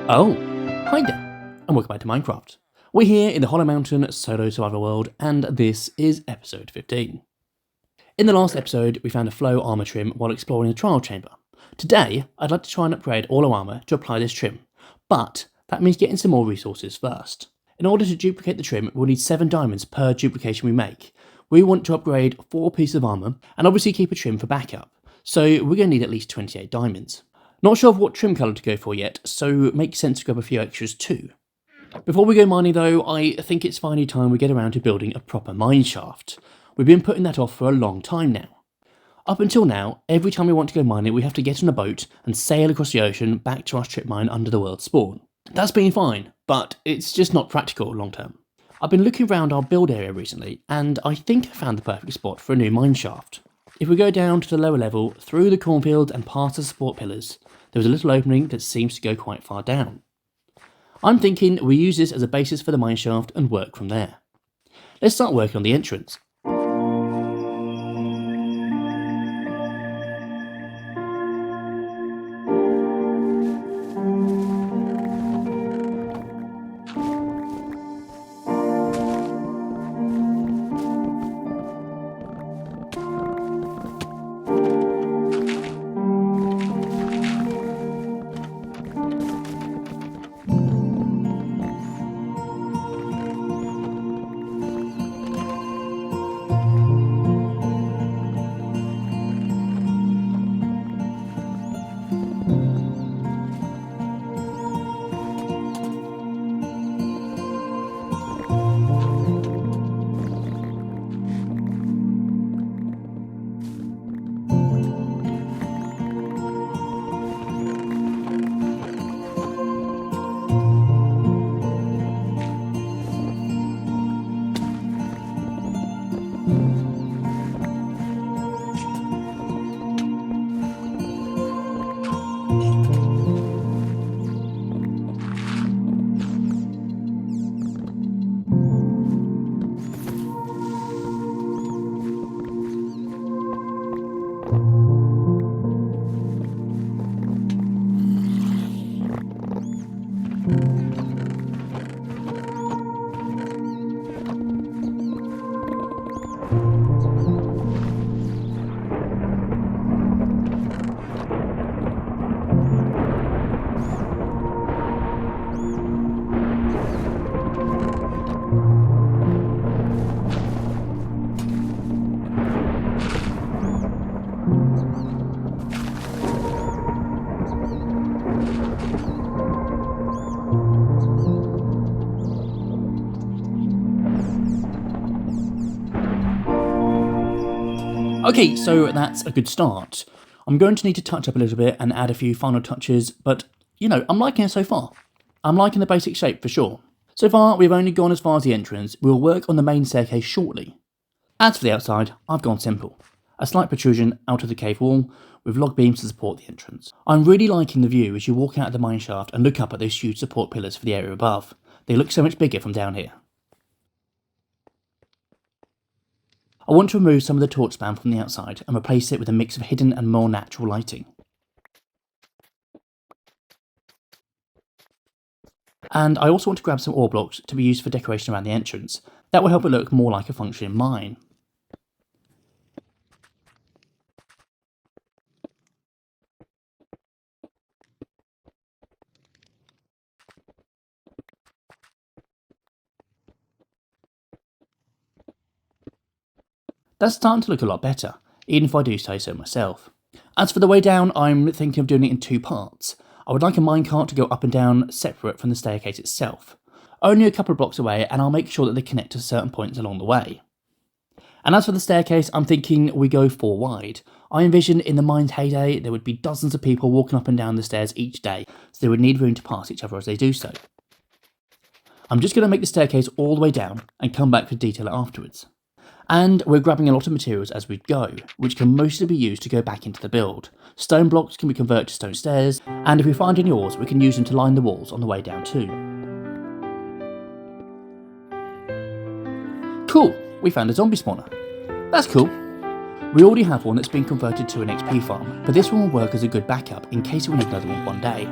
Oh, hi there, and welcome back to Minecraft. We're here in the Hollow Mountain solo survival world, and this is episode 15. In the last episode, we found a flow armor trim while exploring the trial chamber. Today, I'd like to try and upgrade all our armor to apply this trim, but that means getting some more resources first. In order to duplicate the trim, we'll need 7 diamonds per duplication we make. We want to upgrade 4 pieces of armor, and obviously keep a trim for backup, so we're going to need at least 28 diamonds. Not sure of what trim colour to go for yet, so it makes sense to grab a few extras too. Before we go mining though, I think it's finally time we get around to building a proper mineshaft. We've been putting that off for a long time now. Up until now, every time we want to go mining we have to get on a boat and sail across the ocean back to our strip mine under the world spawn. That's been fine, but it's just not practical long term. I've been looking around our build area recently, and I think I found the perfect spot for a new mineshaft. If we go down to the lower level, through the cornfields and past the support pillars, there is a little opening that seems to go quite far down. I'm thinking we use this as a basis for the mineshaft and work from there. Let's start working on the entrance. Okay, so that's a good start. I'm going to need to touch up a little bit and add a few final touches, but I'm liking it so far. I'm liking the basic shape for sure. So far, we've only gone as far as the entrance. We'll work on the main staircase shortly. As for the outside, I've gone simple. A slight protrusion out of the cave wall with log beams to support the entrance. I'm really liking the view as you walk out of the mineshaft and look up at those huge support pillars for the area above. They look so much bigger from down here. I want to remove some of the torch spam from the outside and replace it with a mix of hidden and more natural lighting. And I also want to grab some ore blocks to be used for decoration around the entrance. That will help it look more like a functioning mine. That's starting to look a lot better, even if I do say so myself. As for the way down, I'm thinking of doing it in 2 parts. I would like a minecart to go up and down separate from the staircase itself. Only a couple of blocks away, and I'll make sure that they connect to certain points along the way. And as for the staircase, I'm thinking we go 4 wide. I envision in the mine's heyday there would be dozens of people walking up and down the stairs each day, so they would need room to pass each other as they do so. I'm just going to make the staircase all the way down and come back for detail afterwards. And we're grabbing a lot of materials as we go, which can mostly be used to go back into the build. Stone blocks can be converted to stone stairs, and if we find any ores we can use them to line the walls on the way down too. Cool, we found a zombie spawner. That's cool. We already have one that's been converted to an XP farm, but this one will work as a good backup in case we need another one day.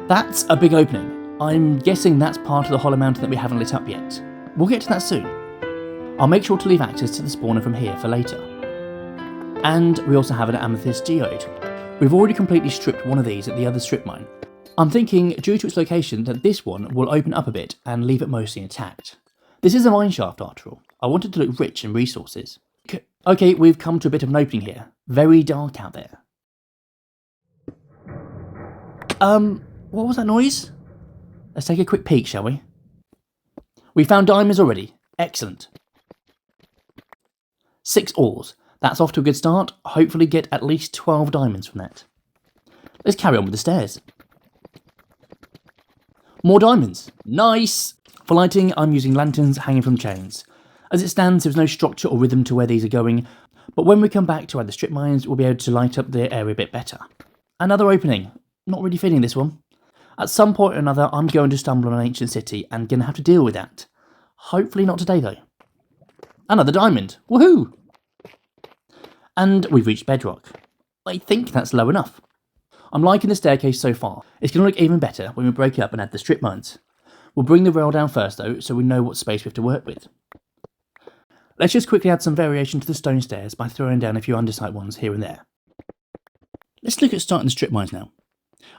That's a big opening. I'm guessing that's part of the hollow mountain that we haven't lit up yet. We'll get to that soon. I'll make sure to leave access to the spawner from here for later. And we also have an amethyst geode. We've already completely stripped one of these at the other strip mine. I'm thinking, due to its location, that this one will open up a bit and leave it mostly intact. This is a mineshaft after all. I wanted to look rich in resources. Okay, we've come to a bit of an opening here. Very dark out there. What was that noise? Let's take a quick peek, shall we? We found diamonds already. Excellent. 6 ores. That's off to a good start. Hopefully get at least 12 diamonds from that. Let's carry on with the stairs. More diamonds. Nice! For lighting, I'm using lanterns hanging from chains. As it stands, there's no structure or rhythm to where these are going, but when we come back to add the strip mines, we'll be able to light up the area a bit better. Another opening. Not really feeling this one. At some point or another, I'm going to stumble on an ancient city and going to have to deal with that. Hopefully not today, though. Another diamond. Woohoo! And we've reached bedrock. I think that's low enough. I'm liking the staircase so far. It's going to look even better when we break it up and add the strip mines. We'll bring the rail down first though, so we know what space we have to work with. Let's just quickly add some variation to the stone stairs by throwing down a few andesite ones here and there. Let's look at starting the strip mines now.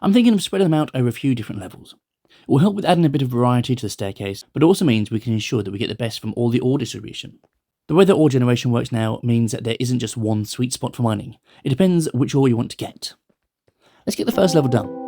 I'm thinking of spreading them out over a few different levels. It will help with adding a bit of variety to the staircase, but also means we can ensure that we get the best from all the ore distribution. The way that ore generation works now means that there isn't just one sweet spot for mining. It depends which ore you want to get. Let's get the first level done.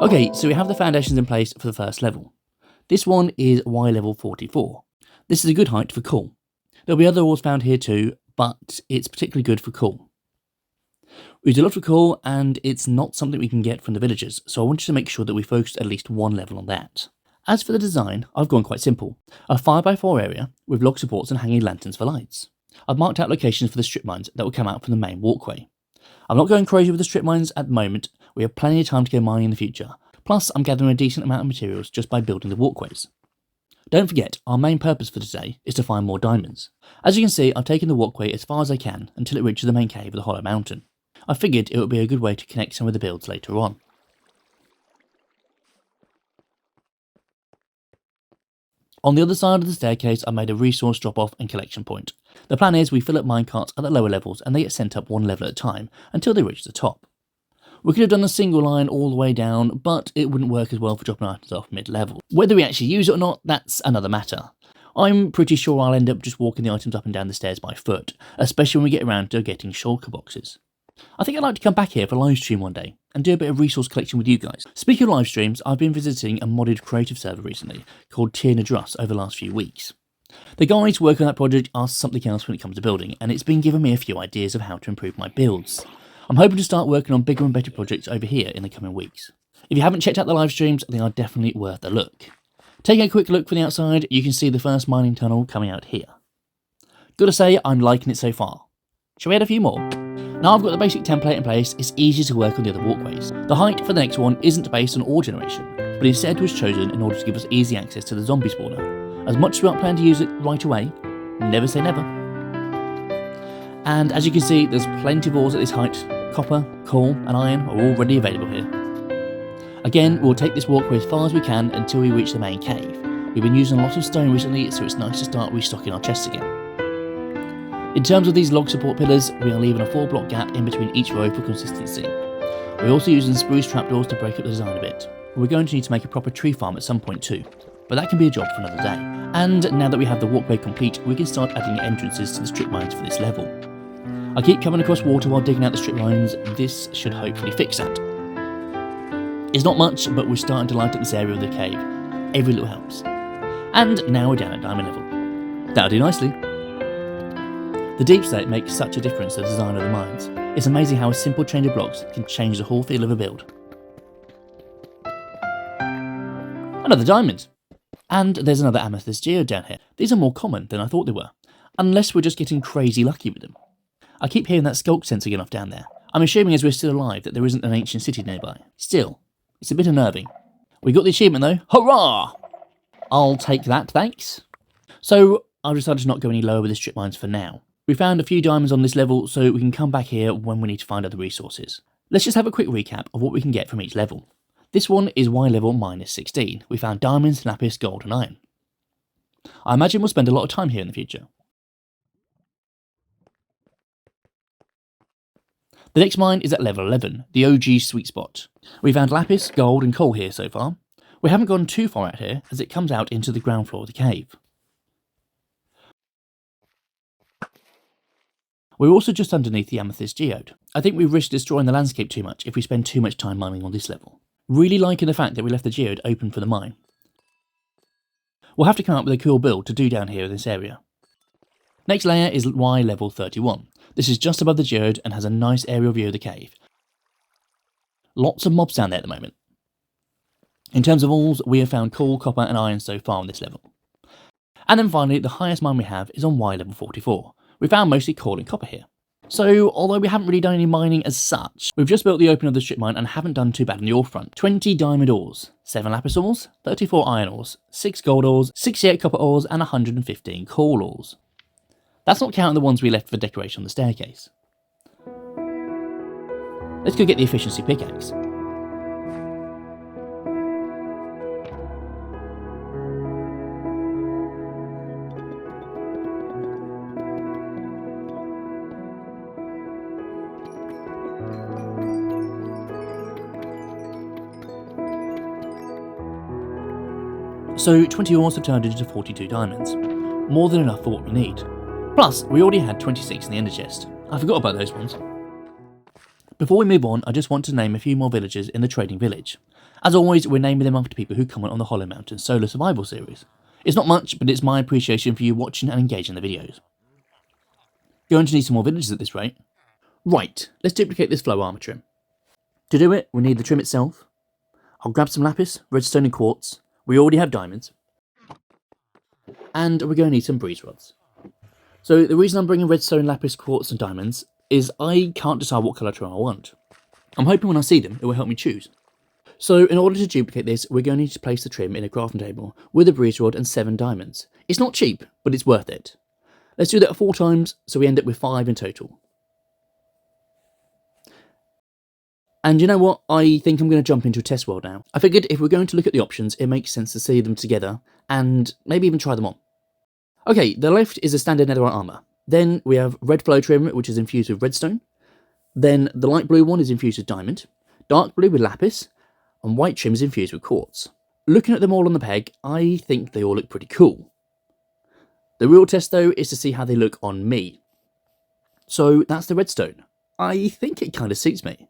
Okay, so we have the foundations in place for the first level. This one is Y level 44. This is a good height for coal. There'll be other ores found here too, but it's particularly good for coal. We do a lot for coal, and it's not something we can get from the villagers, so I wanted to make sure that we focused at least one level on that. As for the design, I've gone quite simple. A 4x4 area with log supports and hanging lanterns for lights. I've marked out locations for the strip mines that will come out from the main walkway. I'm not going crazy with the strip mines at the moment. We have plenty of time to go mining in the future. Plus, I'm gathering a decent amount of materials just by building the walkways. Don't forget, our main purpose for today is to find more diamonds. As you can see, I've taken the walkway as far as I can until it reaches the main cave of the hollow mountain. I figured it would be a good way to connect some of the builds later on. On the other side of the staircase, I made a resource drop-off and collection point. The plan is we fill up minecarts at the lower levels and they get sent up one level at a time until they reach the top. We could have done a single line all the way down, but it wouldn't work as well for dropping items off mid-level. Whether we actually use it or not, that's another matter. I'm pretty sure I'll end up just walking the items up and down the stairs by foot, especially when we get around to getting shulker boxes. I think I'd like to come back here for a live stream one day and do a bit of resource collection with you guys. Speaking of live streams, I've been visiting a modded creative server recently called Tier Nadrus over the last few weeks. The guys working on that project are something else when it comes to building, and it's been giving me a few ideas of how to improve my builds. I'm hoping to start working on bigger and better projects over here in the coming weeks. If you haven't checked out the live streams, they are definitely worth a look. Taking a quick look from the outside, you can see the first mining tunnel coming out here. Gotta say, I'm liking it so far. Shall we add a few more? Now I've got the basic template in place, it's easy to work on the other walkways. The height for the next one isn't based on ore generation, but instead was chosen in order to give us easy access to the zombie spawner. As much as we aren't planning to use it right away, never say never. And as you can see, there's plenty of ores at this height. Copper, coal and iron are already available here. Again, we'll take this walkway as far as we can until we reach the main cave. We've been using a lot of stone recently, so it's nice to start restocking our chests again. In terms of these log support pillars, we are leaving a 4-block gap in between each row for consistency. We're also using spruce trapdoors to break up the design a bit. We're going to need to make a proper tree farm at some point too, but that can be a job for another day. And now that we have the walkway complete, we can start adding entrances to the strip mines for this level. I keep coming across water while digging out the strip mines, this should hopefully fix that. It's not much, but we're starting to light up this area of the cave. Every little helps. And now we're down at diamond level. That'll do nicely. The deep state makes such a difference to the design of the mines. It's amazing how a simple change of blocks can change the whole feel of a build. Another diamond! And there's another amethyst geode down here. These are more common than I thought they were, unless we're just getting crazy lucky with them. I keep hearing that skulk sensor going off down there. I'm assuming as we're still alive that there isn't an ancient city nearby. Still, it's a bit unnerving. We got the achievement though. Hurrah! I'll take that, thanks. So I've decided to not go any lower with the strip mines for now. We found a few diamonds on this level, so we can come back here when we need to find other resources. Let's just have a quick recap of what we can get from each level. This one is Y level -16. We found diamonds, lapis, gold and iron. I imagine we'll spend a lot of time here in the future. The next mine is at level 11, the OG sweet spot. We found lapis, gold and coal here so far. We haven't gone too far out here as it comes out into the ground floor of the cave. We're also just underneath the amethyst geode. I think we risk destroying the landscape too much if we spend too much time mining on this level. Really liking the fact that we left the geode open for the mine. We'll have to come up with a cool build to do down here in this area. Next layer is Y level 31. This is just above the geode and has a nice aerial view of the cave. Lots of mobs down there at the moment. In terms of ores, we have found coal, copper and iron so far on this level. And then finally, the highest mine we have is on Y level 44. We found mostly coal and copper here. So, although we haven't really done any mining as such, we've just built the opening of the strip mine and haven't done too bad on the ore front. 20 diamond ores, 7 lapis ores, 34 iron ores, 6 gold ores, 68 copper ores and 115 coal ores. That's not counting the ones we left for decoration on the staircase. Let's go get the efficiency pickaxe. So 20 ores have turned into 42 diamonds. More than enough for what we need. Plus, we already had 26 in the ender chest. I forgot about those ones. Before we move on, I just want to name a few more villagers in the trading village. As always, we're naming them after people who comment on the Hollow Mountain solo survival series. It's not much, but it's my appreciation for you watching and engaging the videos. Going to need some more villagers at this rate. Right, let's duplicate this flow armor trim. To do it, we need the trim itself. I'll grab some lapis, redstone and quartz. We already have diamonds. And we're going to need some breeze rods. So the reason I'm bringing redstone, lapis, quartz and diamonds is I can't decide what colour trim I want. I'm hoping when I see them it will help me choose. So in order to duplicate this, we're going to need to place the trim in a crafting table with a breeze rod and 7 diamonds. It's not cheap, but it's worth it. Let's do that 4 times so we end up with 5 in total. And you know what, I think I'm going to jump into a test world now. I figured if we're going to look at the options, it makes sense to see them together, and maybe even try them on. Okay, the left is a standard netherite armour. Then we have red flow trim, which is infused with redstone. Then the light blue one is infused with diamond, dark blue with lapis, and white trim is infused with quartz. Looking at them all on the peg, I think they all look pretty cool. The real test though is to see how they look on me. So that's the redstone. I think it kind of suits me.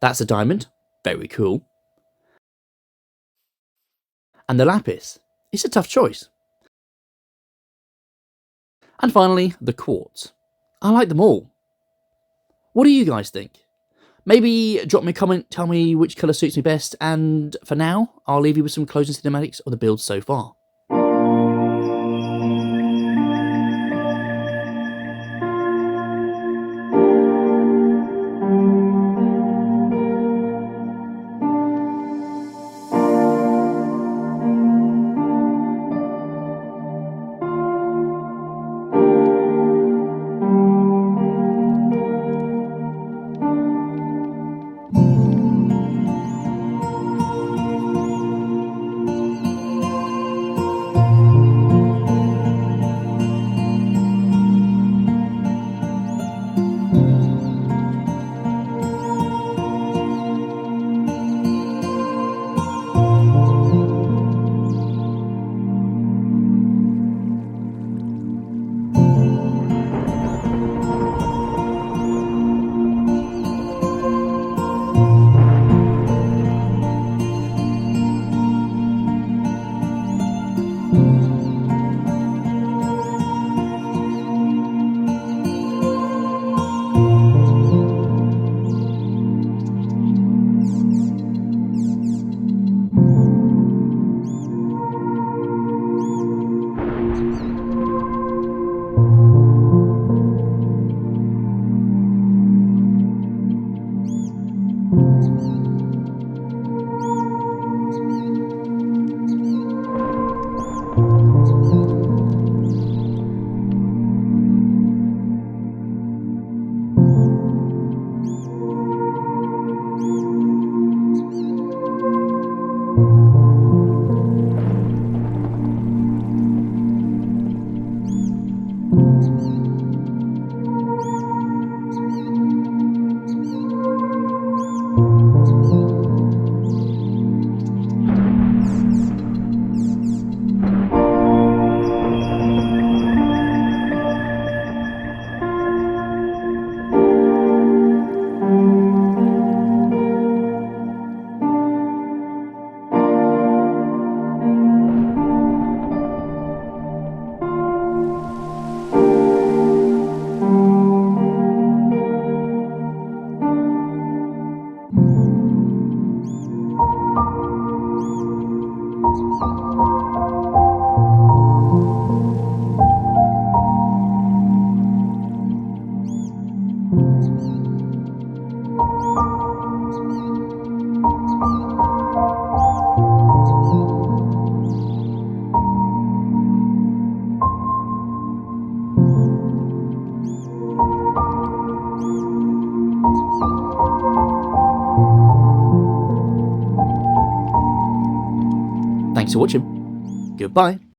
That's a diamond, very cool. And the lapis, it's a tough choice. And finally, the quartz. I like them all. What do you guys think? Maybe drop me a comment, tell me which colour suits me best, and for now, I'll leave you with some closing cinematics of the build so far. Thanks for watching. Goodbye.